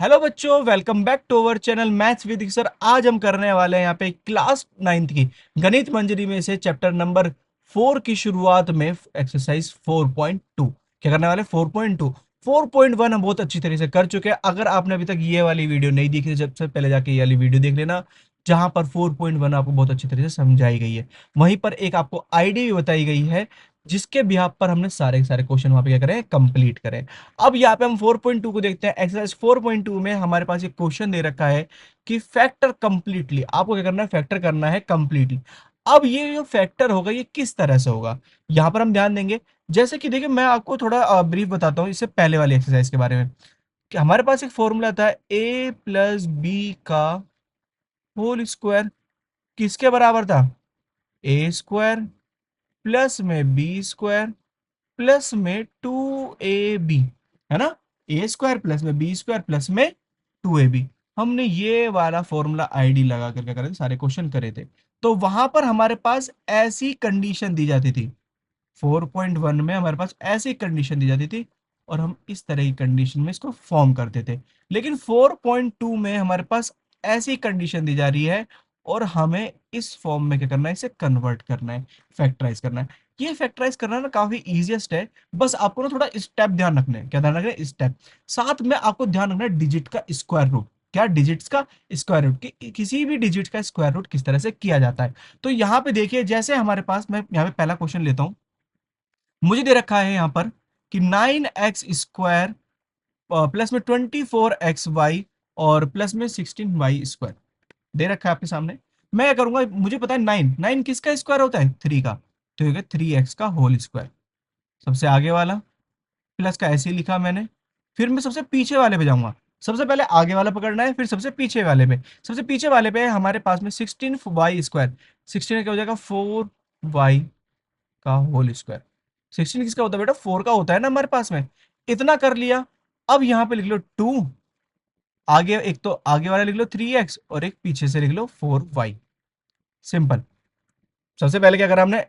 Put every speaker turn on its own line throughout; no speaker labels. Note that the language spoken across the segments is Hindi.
हेलो बच्चों, welcome back to our channel maths with sir. आज हम करने वाले हैं यहाँ पे क्लास 9th की गणित मंजरी में से चैप्टर नंबर 4 की शुरुआत में एक्सरसाइज 4.2 क्या करने वाले 4.2। 4.1 हम बहुत अच्छी तरह से कर चुके हैं। अगर आपने अभी तक ये वाली वीडियो नहीं देखी तो सबसे पहले जाके ये वाली वीडियो देख लेना, जहां पर 4.1 आपको बहुत अच्छी तरह से समझाई गई है। वहीं पर एक आपको आईडी भी बताई गई है, जिसके बिहाफ पर हमने सारे के सारे क्वेश्चन वहां पे क्या करें, कंप्लीट करें। अब यहाँ पे हम 4.2 को देखते हैं। एक्सरसाइज 4.2 में हमारे पास एक क्वेश्चन दे रखा है कि फैक्टर कंप्लीटली, आपको क्या करना है, फैक्टर करना है कंप्लीटली। अब ये जो फैक्टर होगा ये किस तरह से होगा, यहाँ पर हम ध्यान देंगे। जैसे कि देखिए, मैं आपको थोड़ा ब्रीफ बताता हूँ इससे पहले वाली एक्सरसाइज के बारे में। कि हमारे पास एक फॉर्मूला था ए प्लस बी का होल स्क्वायर, किसके बराबर था, ए स्क्वायर प्लस में बी स्क्वायर प्लस में 2ab, है ना। ए स्क्वायर प्लस में बी स्क्वायर प्लस में 2ab। हमने ये वाला फॉर्मूला आईडी लगा कर क्या करे थे, सारे क्वेश्चन करे थे। तो वहां पर हमारे पास ऐसी कंडीशन दी जाती थी। 4.1 में हमारे पास ऐसी कंडीशन दी जाती थी और हम इस तरह की कंडीशन में इसको फॉर्म करते थे। लेकिन 4.2 में हमारे पास ऐसी कंडीशन दी जा रही है और हमें इस फॉर्म में क्या करना है, इसे कन्वर्ट करना है, फैक्टराइज करना है। ये फैक्टराइज करना ना काफी इजीएस्ट है। बस आपको ना थोड़ा स्टेप ध्यान रखना है। क्या ध्यान रखना है, स्टेप। साथ में आपको ध्यान रखना है डिजिट का स्क्वायर रूट। क्या, डिजिट्स का स्क्वायर रूट, कि किसी भी डिजिट का स्क्वायर रूट किस तरह से किया जाता है। तो यहाँ पे देखिए, जैसे हमारे पास, मैं यहाँ पे पहला क्वेश्चन लेता हूँ। मुझे दे रखा है यहाँ पर कि 9x स्क्वायर प्लस में 24xy और प्लस में 16y स्क्वायर दे रखा है आपके सामने। मैं क्या करूंगा, मुझे पता है 9 किसका स्क्वायर होता है, 3 का। तो ये 3x का होल स्क्वायर। सबसे आगे वाला प्लस का ऐसे ही लिखा मैंने। फिर मैं सबसे पीछे वाले पे जाऊंगा। सबसे पहले आगे वाला पकड़ना है, फिर सबसे पीछे वाले पे। सबसे पीछे वाले पे हमारे पास में 16y स्क्वायर। 16 क्या हो जाएगा, 4y का होल स्क्वायर। 16 किसका होता है बेटा, 4 का होता है ना हमारे पास में। इतना कर लिया। अब यहाँ पे लिख लो 2। आगे एक तो आगे वाला लिख लो 3x और एक पीछे से लिख लो 4y। सिंपल। सबसे पहले क्या करा हमने,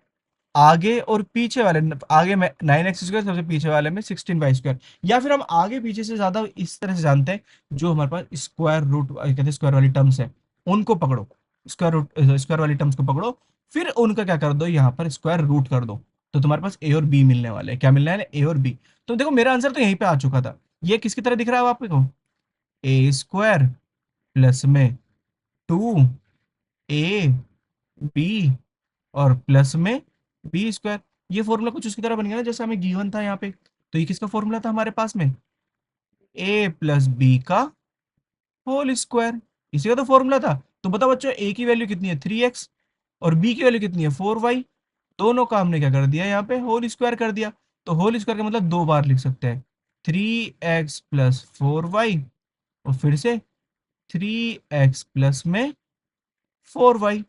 आगे और पीछे वाले, आगे में 9x स्क्वायर, सबसे पीछे वाले में 16y स्क्वायर। या फिर हम आगे पीछे से ज्यादा इस तरह से जानते हैं, जो हमारे पास स्क्वायर रूट कहते हैं, स्क्वायर वाली टर्म्स है, उनको पकड़ो। स्क्वायर रूट, स्क्वायर वाली टर्म्स को पकड़ो। फिर उनका क्या कर दो, यहाँ पर स्क्वायर रूट कर दो। तो तुम्हारे पास ए और बी मिलने वाले हैं। क्या मिलने वाले, ए और बी। तो देखो, मेरा आंसर तो यहीं पे आ चुका था। ये किसकी तरह दिख रहा है आपको, ए स्क्वायर प्लस में 2 ए बी और प्लस में बी स्क्वायर। ये फॉर्मूला कुछ उसकी तरह बन गया ना, जैसे हमें गिवन था यहाँ पे। तो ये किसका फॉर्मूला था हमारे पास में, ए प्लस बी का होल स्क्वायर। इसी का तो फॉर्मूला था। तो बताओ बच्चों, ए की वैल्यू कितनी है, 3x, और बी की वैल्यू कितनी है, 4y। दोनों का हमने क्या कर दिया, यहाँ पे होल स्क्वायर कर दिया। तो होल स्क्वायर का मतलब दो बार लिख सकते हैं, 3x प्लस 4y, और फिर से 3x प्लस में 4y।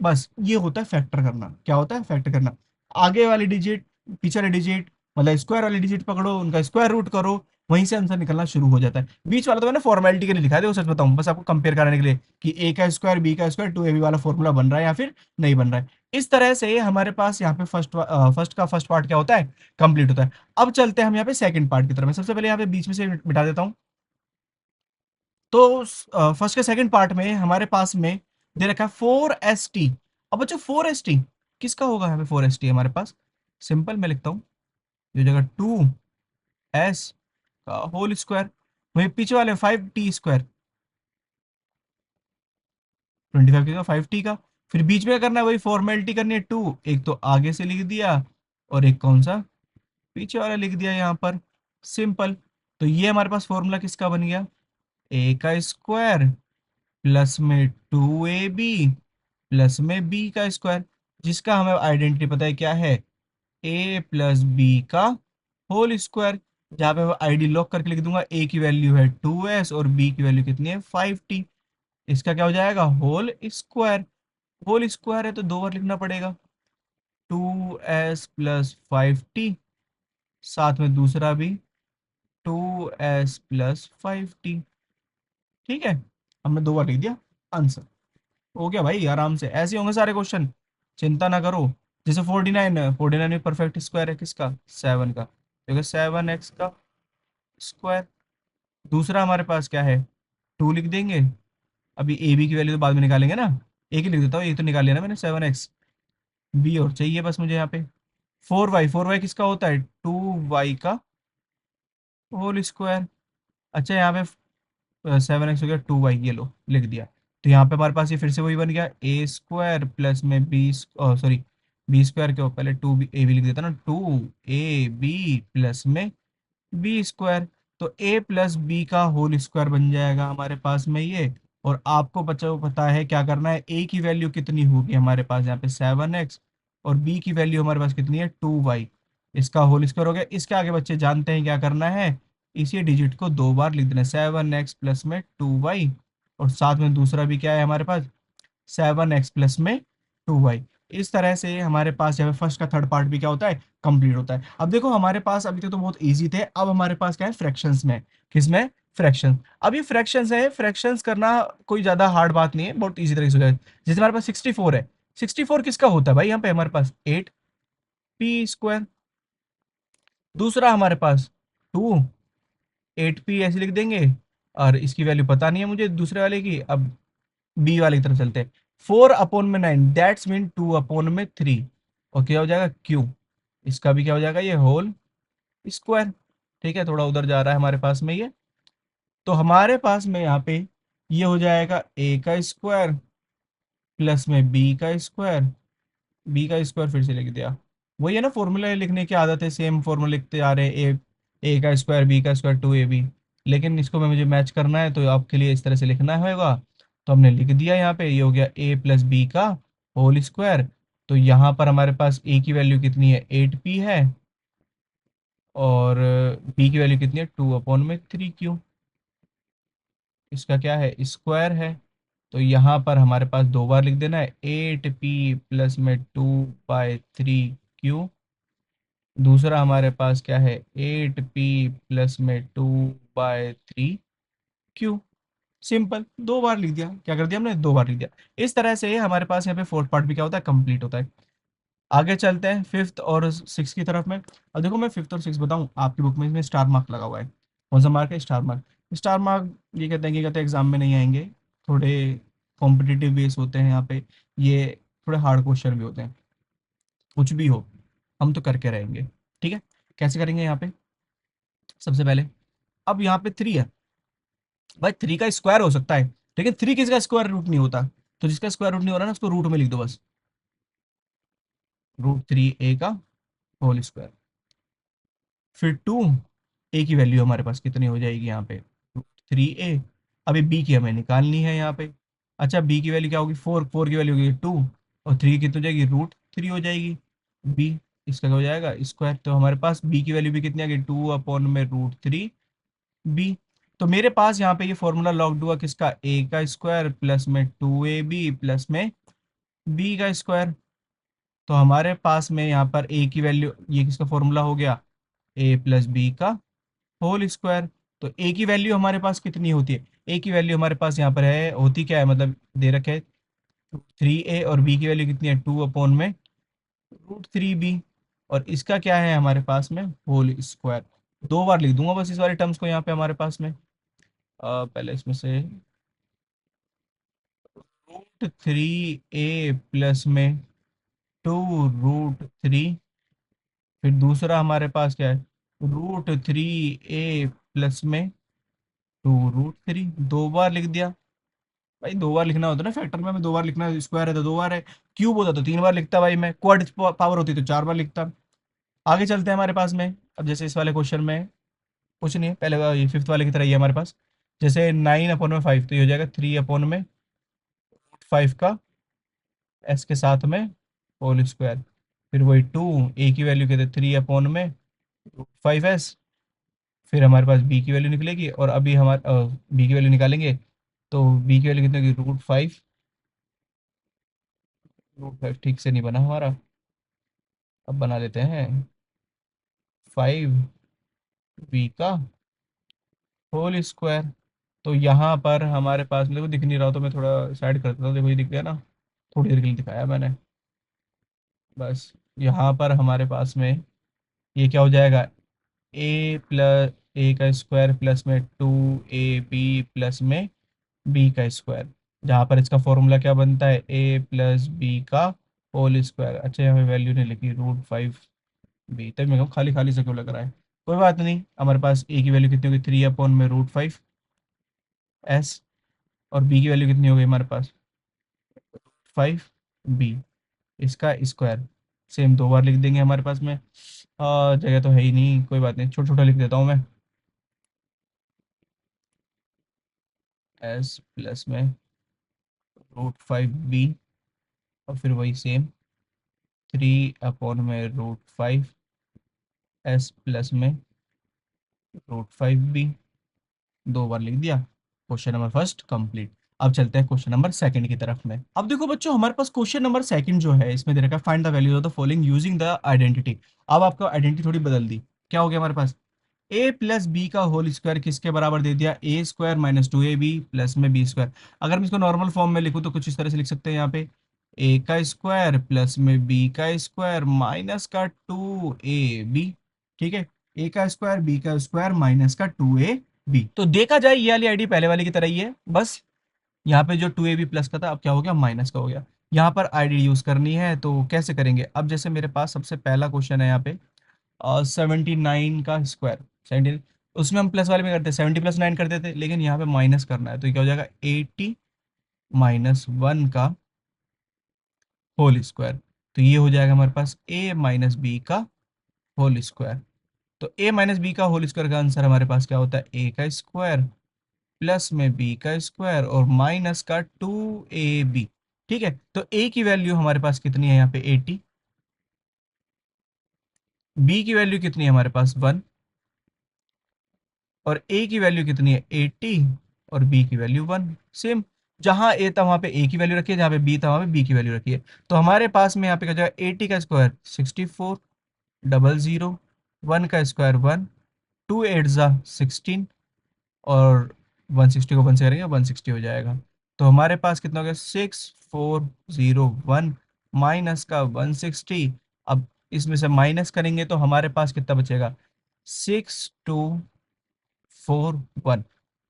बस ये होता है फैक्टर करना। क्या होता है, फैक्टर करना। आगे वाली डिजिट, पीछे वाली डिजिट, मतलब स्क्वायर वाली डिजिट पकड़ो, उनका स्क्वायर रूट करो, वहीं से आंसर निकलना शुरू हो जाता है। बीच वाला तो मैंने फॉर्मेलिटी के लिए लिखा है, देखो सच बताऊं, बस आपको कंपेयर कराने के लिए कि ए का स्क्वायर बी का स्क्वायर 2ab वाला फॉर्मूला बन रहा है या फिर नहीं बन रहा है। इस तरह से हमारे पास यहाँ पे फर्स्ट पार्ट क्या होता है, कंप्लीट होता है। अब चलते हैं हम यहाँ पे सेकंड पार्ट की तरफ। मैं सबसे पहले यहाँ पे बीच में से मिटा देता हूँ। तो फर्स्ट के सेकंड पार्ट में हमारे पास में दे रखा है 4st। अब बच्चों 4st किसका होगा, यहाँ पे 4st हमारे पास सिंपल मैं लिखता हूँ, जो जगह 2s का होल स्क्वायर, वही पीछे वाले 5t स्क्वायर, 25 का 5t का। फिर बीच में क्या करना है, वही फॉर्मेलिटी करनी है, 2 एक तो आगे से लिख दिया और एक कौन सा, पीछे वाला लिख दिया यहाँ पर। सिंपल। तो ये हमारे पास फॉर्मूला किसका बन गया, ए का स्क्वायर प्लस में 2ab प्लस में बी का स्क्वायर, जिसका हमें आइडेंटिटी पता है क्या है, ए प्लस बी का होल स्क्वायर। जहां पे मैं आईडी लॉक करके लिख दूंगा, ए की वैल्यू है 2s और बी की वैल्यू कितनी है 5t। इसका क्या हो जाएगा, होल स्क्वायर। होल स्क्वायर है तो दो बार लिखना पड़ेगा, 2s प्लस 5t, साथ में दूसरा भी 2s प्लस 5t। ठीक है, हमने दो बार लिख दिया, आंसर हो गया भाई। आराम से ऐसे होंगे सारे क्वेश्चन, चिंता ना करो। जैसे 49 है, 49 में परफेक्ट स्क्वायर है किसका, 7 का, देखो 7x का स्क्वायर। दूसरा हमारे पास क्या है, 2 लिख देंगे। अभी ए बी की वैल्यू तो बाद में निकालेंगे ना, एक ही लिख देता हूँ, एक तो निकाल लिया ना मैंने, 7x। बी और चाहिए बस मुझे यहाँ पे 4y। 4y किसका होता है, 2y का होल स्क्वायर। अच्छा यहाँ पे 7x हो गया, 2y, ये लो लिख दिया। तो यहाँ पे हमारे पास ये फिर से वही बन गया, ए स्क्वायर प्लस में बी, सॉरी, बी स्क्वायर के पहले टू बी ए बी लिख देता ना, 2ab प्लस में बी स्क्वायर। तो ए प्लस बी का होल स्क्वायर बन जाएगा हमारे पास में ये। और आपको बच्चों को पता है क्या करना है, ए की वैल्यू कितनी होगी हमारे पास यहाँ पे 7x, और बी की वैल्यू हमारे पास कितनी है 2y। इसका होल स्क्वायर हो गया। इसके आगे बच्चे जानते हैं क्या करना है, इसी डिजिट को 2 बार लिख देना है, 7x प्लस में 2y। और साथ में दूसरा भी क्या है हमारे पास, 7x प्लस में 2y। इस तरह से हमारे पास यहाँ पे फर्स्ट का थर्ड पार्ट भी क्या होता है, कंप्लीट होता है। अब देखो हमारे पास अभी तक तो बहुत इजी थे, अब हमारे पास क्या है फ्रैक्शंस में। किसमें, फ्रैक्शन। अब ये फ्रैक्शंस है, फ्रैक्शंस करना कोई ज्यादा हार्ड बात नहीं है, बहुत इजी तरीके से हो जाए। जैसे हमारे पास 64 है, 64 किसका होता है भाई, यहाँ पे हमारे पास 8p स्क्वायर। दूसरा हमारे पास 8p ऐसे लिख देंगे। और इसकी वैल्यू पता नहीं है मुझे दूसरे वाले की। अब बी वाले की तरफ चलते हैं, 4/9 दैट्स मीन 2/3। और क्या हो जाएगा, क्यू। इसका भी क्या हो जाएगा, ये होल स्क्वायर। ठीक है, थोड़ा उधर जा रहा है हमारे पास में ये। तो हमारे पास में यहाँ पे ये हो जाएगा ए का स्क्वायर प्लस में बी का स्क्वायर। बी का स्क्वायर फिर से लिख दिया, वही है ना, फॉर्मूला लिखने की आदत है, सेम फॉर्मूला लिखते आ रहे हैं, ए का स्क्वायर बी का स्क्वायर 2ab। लेकिन इसको में मुझे मैच करना है तो आपके लिए इस तरह से लिखना होगा। तो हमने लिख दिया यहाँ पे, ये हो गया ए प्लस बी का होल स्क्वायर। तो यहाँ पर हमारे पास ए की वैल्यू कितनी है, 8p है। और बी की वैल्यू कितनी है, 2/3q। इसका क्या है, स्क्वायर है। तो यहाँ पर हमारे पास 2 बार लिख देना है, 8p प्लस में 2/3q। दूसरा हमारे पास क्या है, 8p प्लस में 2/3q। सिंपल, 2 बार लिख दिया, क्या कर दिया हमने, 2 बार लिख दिया। इस तरह से हमारे पास यहाँ पे फोर्थ पार्ट भी क्या होता है, कंप्लीट होता है। आगे चलते हैं फिफ्थ और सिक्स की तरफ में। अब देखो मैं फिफ्थ और सिक्स बताऊं, आपकी बुक में इसमें स्टार मार्क लगा हुआ है। कौन सा मार्क है, स्टार मार्क। स्टार मार्क ये कहते हैं कि कहते हैं एग्जाम में नहीं आएंगे, थोड़े कॉम्पिटिटिव बेस होते हैं यहाँ पे, ये थोड़े हार्ड क्वेश्चन भी होते हैं। कुछ भी हो, हम तो करके रहेंगे। ठीक है, कैसे करेंगे यहाँ पे, सबसे पहले अब यहाँ पे 3 है भाई, 3 का स्क्वायर हो सकता है, लेकिन 3 किसका स्क्वायर रूट नहीं होता। तो जिसका स्क्वायर रूट नहीं हो रहा ना, उसको रूट में लिख दो बस, √3a का होल स्क्वायर। फिर 2 a की वैल्यू हमारे पास कितनी हो जाएगी यहाँ पे, √3a। अभी b की हमें निकालनी है यहाँ पे। अच्छा b की वैल्यू क्या होगी, 4 की वैल्यू होगी 2, और 3 की कितनी हो जाएगी, √3 हो जाएगी। b, इसका क्या हो जाएगा, स्क्वायर। तो हमारे पास b की वैल्यू भी कितनी आ गई, 2/√3 b। तो मेरे पास यहाँ पे ये फॉर्मूला लॉक्ड हुआ किसका, a का स्क्वायर प्लस में 2ab प्लस में b का स्क्वायर। तो हमारे पास में यहाँ पर a की वैल्यू, ये किसका फॉर्मूला हो गया, a प्लस बी का होल स्क्वायर। तो a की वैल्यू हमारे पास कितनी होती है, a की वैल्यू हमारे पास यहाँ पर है, होती क्या है, मतलब दे रखे है 3a, और b की वैल्यू कितनी है, 2/√3b। और इसका क्या है हमारे पास में, होल स्क्वायर। 2 बार लिख दूंगा बस इस वाले टर्म्स को यहाँ पे हमारे पास में। पहले इसमें से √3a प्लस में 2√3। फिर दूसरा हमारे पास क्या है, √3a प्लस में 2√3। 2 बार लिख दिया भाई, 2 बार लिखना होता है ना फैक्टर में, हमें 2 बार लिखना है, स्क्वायर है तो 2 बार है, क्यूब होता तो 3 बार लिखता भाई मैं, क्वाड पावर होती तो 4 बार लिखता। आगे चलते हैं हमारे पास में। अब जैसे इस वाले क्वेश्चन में कुछ नहीं है, पहले ये फिफ्थ वाले की तरह ही है हमारे पास। जैसे 9/5, तो ये हो जाएगा 3/5 का एस के साथ में होल स्क्वायर। फिर वही 2 a की वैल्यू कहते हैं 3/5s। फिर हमारे पास b की वैल्यू निकलेगी, और अभी हमारे b की वैल्यू निकालेंगे। तो b की वैल्यू कितनी होगी, √5। √5 ठीक से नहीं बना हमारा, अब बना लेते हैं, 5b का होल स्क्वायर। तो यहाँ पर हमारे पास, देखो दिख नहीं रहा तो मैं थोड़ा साइड कर देता हूँ, देखो ये दिख गया ना, थोड़ी देर के लिए दिखाया मैंने बस। यहाँ पर हमारे पास में ये क्या हो जाएगा, a प्लस ए का स्क्वायर प्लस में 2ab प्लस में बी का स्क्वायर, जहाँ पर इसका फॉर्मूला क्या बनता है, ए प्लस बी का होल स्क्वायर। अच्छा यहाँ पे वैल्यू नहीं लिखी, √5b, तब मैं कहूँ खाली खाली से क्यों लग रहा है। कोई बात नहीं, हमारे पास ए की वैल्यू कितनी होगी, 3/√5s, और बी की वैल्यू कितनी होगी हमारे पास, 5b, इसका स्क्वायर। सेम दो बार लिख देंगे हमारे पास में, जगह तो है ही नहीं, कोई बात नहीं, छोटा छोटा लिख देता हूँ मैं, s प्लस में √5b, और फिर वही सेम 3/√5s प्लस में √5b, दो बार लिख दिया। Question number first complete. अब चलते हैं क्वेश्चन नंबर सेकंड की तरफ में। अब देखो बच्चों, हमारे पास क्वेश्चन नंबर सेकंड जो है, इसमें दे रखा है find the values of the following using the identity. अब आपको आइडेंटिटी थोड़ी बदल दी, क्या हो गया हमारे पास, ए प्लस बी का होल स्क्वायर किसके बराबर दे दिया, ए स्क्वायर माइनस 2ab प्लस में बी स्क्वायर। अगर मैं इसको नॉर्मल फॉर्म में लिखूँ तो कुछ इस तरह से लिख सकते हैं, यहाँ पे ए का स्क्वायर प्लस में बी का स्क्वायर माइनस का 2ab। ठीक है, ए का स्क्वायर बी का स्क्वायर माइनस का 2ab। तो देखा जाए ये वाली आईडी पहले वाली की तरह ही है, बस यहाँ पे जो 2ab प्लस का था अब क्या हो गया, माइनस का हो गया। यहाँ पर आईडी यूज करनी है तो कैसे करेंगे, अब जैसे मेरे पास सबसे पहला क्वेश्चन है यहाँ पे 79 का स्क्वायर, 70, उसमें हम प्लस वाले में करते 70 + 9 करते थे, लेकिन यहाँ पे माइनस करना है, तो ये क्या हो जाएगा 80 - 1 का होल स्क्वायर। तो ये हो जाएगा हमारे पास a माइनस बी का होल स्क्वायर। तो a माइनस बी का होल स्क्वायर का आंसर हमारे पास क्या होता है, a का स्क्वायर प्लस में b का स्क्वायर और माइनस का 2ab। ठीक है, तो a की वैल्यू हमारे पास कितनी है यहाँ पे 80, b की वैल्यू कितनी है हमारे पास 1, और a की वैल्यू कितनी है 80, और b की वैल्यू 1। सेम, जहां a था वहां पे a की वैल्यू रखी है, जहां पे b था वहां पे b की वैल्यू रखी है। तो हमारे पास में यहाँ पे क्या जाएगा, 80 का स्क्वायर 64, डबल जीरो, 1 का स्क्वायर 1, 2 8 × 16, और 160 को 1 से करेंगे 160 हो जाएगा। तो हमारे पास कितना हो गया, 6401 माइनस का 160। अब इसमें से माइनस करेंगे तो हमारे पास कितना बचेगा, 6241।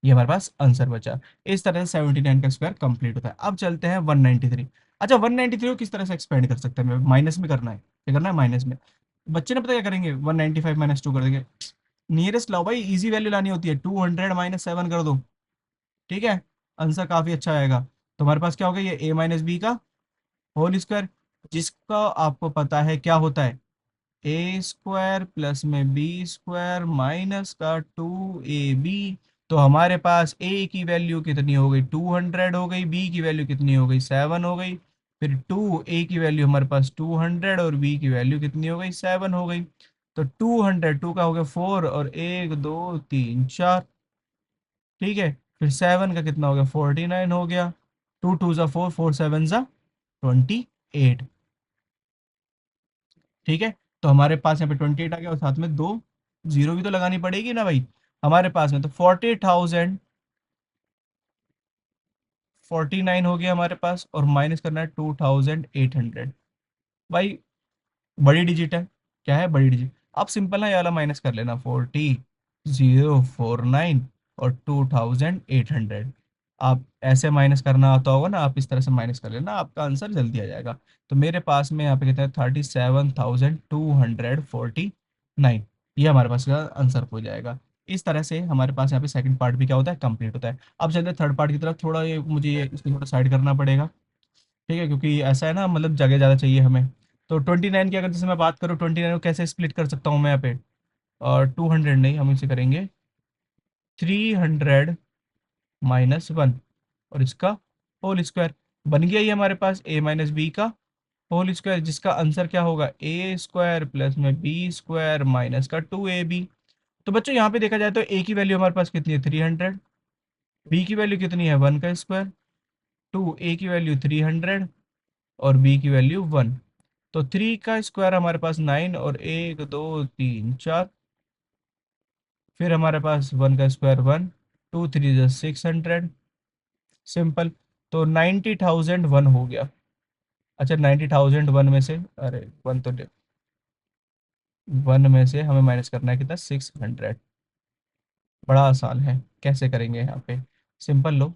ये हमारे पास आंसर बचा। इस तरह से 79 का स्क्वायर कंप्लीट होता है। अब चलते हैं 193। अच्छा 193 को किस तरह से एक्सपेंड कर सकते हैं, हमें माइनस में करना है, क्या करना है माइनस में। बच्चे ने पता क्या करेंगे, 195 - 2 कर देंगे, नियरेस्ट लाओ भाई, इजी वैल्यू लानी होती है, 200 - 7 कर दो। ठीक है, आंसर काफी अच्छा आएगा। तो हमारे पास क्या हो गया, ये a माइनस बी का होल स्क्वायर, जिसका आपको पता है क्या होता है, ए स्क्वायर प्लस में बी स्क्वायर माइनस का 2ab। तो हमारे पास ए की वैल्यू कितनी हो गई, 200 हो गई, बी की वैल्यू कितनी हो गई, 7 हो गई। फिर ए की वैल्यू हमारे पास 200 और बी की वैल्यू कितनी हो गई, 7 हो गई। तो 200, 2 का हो गया 4, और 1 2 3 4। ठीक है, फिर 7 का कितना हो गया, 49 हो गया। 2 2 ज़ा 4, 4 7 ज़ा 28। ठीक है, तो हमारे पास यहाँ पे 28 आ गया, और साथ में दो जीरो भी तो लगानी पड़ेगी ना भाई। हमारे पास में तो 40,049 हो गया हमारे पास, और माइनस करना है 2,800। भाई बड़ी डिजिट है, क्या है बड़ी डिजिट। आप सिंपल ना ये वाला माइनस कर लेना, 40,049 और 2,800। आप ऐसे माइनस करना आता होगा ना, आप इस तरह से माइनस कर लेना, आपका आंसर जल्दी आ जाएगा। तो मेरे पास में यहाँ पे कितना है, 37,249। ये हमारे पास का आंसर हो जाएगा। इस तरह से हमारे पास यहाँ पे सेकंड पार्ट भी क्या होता है, कंप्लीट होता है। अब चलते हैं थर्ड पार्ट की तरफ, थोड़ा ये मुझे इसको थोड़ा साइड करना पड़ेगा। ठीक है, क्योंकि ऐसा है ना, मतलब जगह ज़्यादा चाहिए हमें। तो 29 की अगर जैसे मैं बात करूँ, 29 को कैसे स्प्लिट कर सकता हूँ मैं यहाँ पे, और 200 नहीं, हम इसे करेंगे 300 - 1, और इसका होल स्क्वायर। बन गया ये हमारे पास a माइनस बी का होल स्क्वायर, जिसका आंसर क्या होगा, ए स्क्वायर प्लस में बी स्क्वायर माइनस का 2ab। तो बच्चों यहाँ पे देखा जाए तो a की वैल्यू हमारे पास कितनी है, 300, b की वैल्यू कितनी है, 1 का स्क्वायर, a की वैल्यू 300, और b की वैल्यू 1। तो 3 का स्क्वायर हमारे पास 9, और 1 2 3 4। फिर हमारे पास 1 का स्क्वायर 1, 2 3 ज़ा 600। सिंपल, तो 90,001 हो गया। अच्छा 90,001 में से, अरे वन तो 1 में से हमें माइनस करना है कितना, 600। बड़ा आसान है, कैसे करेंगे यहाँ पे? सिंपल लो,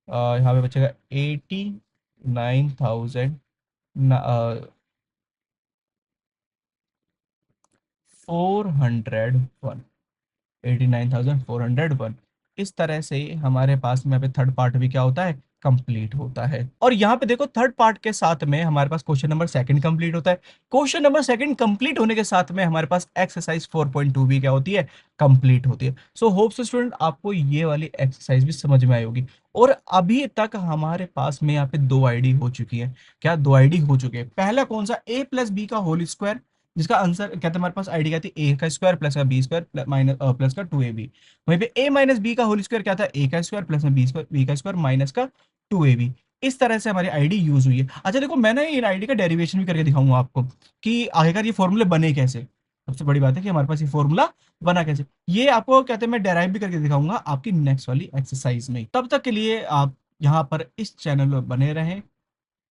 यहाँ पे बचेगा 89,000 401, 89,401। इस तरह से हमारे पास में यहाँ पे थर्ड पार्ट भी क्या होता है, कंप्लीट होता है। और यहाँ पे देखो थर्ड पार्ट के साथ में हमारे पास क्वेश्चन नंबर सेकंड कंप्लीट होता है। क्वेश्चन नंबर सेकंड कंप्लीट होने के साथ में हमारे पास एक्सरसाइज 4.2 भी क्या होती है, कंप्लीट होती है। सो होप सो स्टूडेंट आपको ये वाली एक्सरसाइज भी समझ में आई होगी। और अभी तक हमारे पास में यहाँ पे दो आईडी हो चुकी है। क्या दो आईडी हो चुके हैं? पहला कौन सा, ए प्लस बी का होल स्क्वायर, जिसका आंसर कहते हैं हमारे पास आईडी क्या थी, ए का स्क्वायर प्लस का बी स्क्वायर माइनस प्लस का 2ab। वहीं पे ए माइनस बी का होल स्क्वायर क्या था, ए का स्क्वायर प्लस में बी का स्क्वायर माइनस का 2ab। इस तरह से हमारी आईडी यूज हुई है। अच्छा देखो मैं ना इन आईडी का डेरिवेशन भी करके दिखाऊंगा आपको कि आखिरकार ये फॉर्मूले बने कैसे। सबसे बड़ी बात है कि हमारे पास ये फॉर्मूला बना कैसे, ये आपको कहते हैं मैं डेराइव भी करके दिखाऊंगा आपकी नेक्स्ट वाली एक्सरसाइज में। तब तक के लिए आप यहाँ पर इस चैनल पर बने रहें।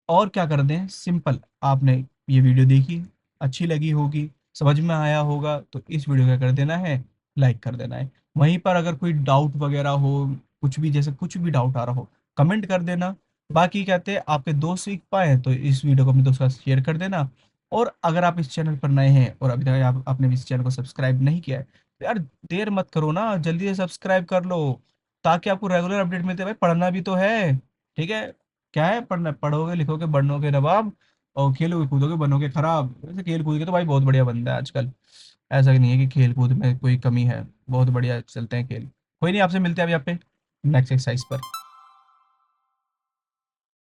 और क्या कर दें, सिंपल, आपने ये वीडियो देखी, अच्छी लगी होगी, समझ में आया होगा, तो इस वीडियो को क्या कर देना है, लाइक कर देना है। वहीं पर अगर कोई डाउट वगैरह हो, कुछ भी जैसे कुछ भी डाउट आ रहा हो, कमेंट कर देना। बाकी कहते हैं आपके दोस्त सीख पाए तो इस वीडियो को अपने दोस्तों के साथ शेयर कर देना। और अगर आप इस चैनल पर नए हैं और अभी तक आप आपने इस चैनल को सब्सक्राइब नहीं किया है तो यार देर मत करो ना, जल्दी से सब्सक्राइब कर लो, ताकि आपको रेगुलर अपडेट मिलते रहे। पढ़ना भी तो है, ठीक है? क्या है पढ़ना, पढ़ोगे लिखोगे बनोगे नवाब, और खेलोगे कूदोगे बनोगे खराब। वैसे खेल कूद के तो भाई बहुत बढ़िया बंदा है आजकल, ऐसा नहीं है कि खेल कूद में कोई कमी है, बहुत बढ़िया चलते हैं खेल। कोई नहीं, आपसे मिलते हैं अभी यहाँ पे नेक्स्ट एक्सरसाइज पर।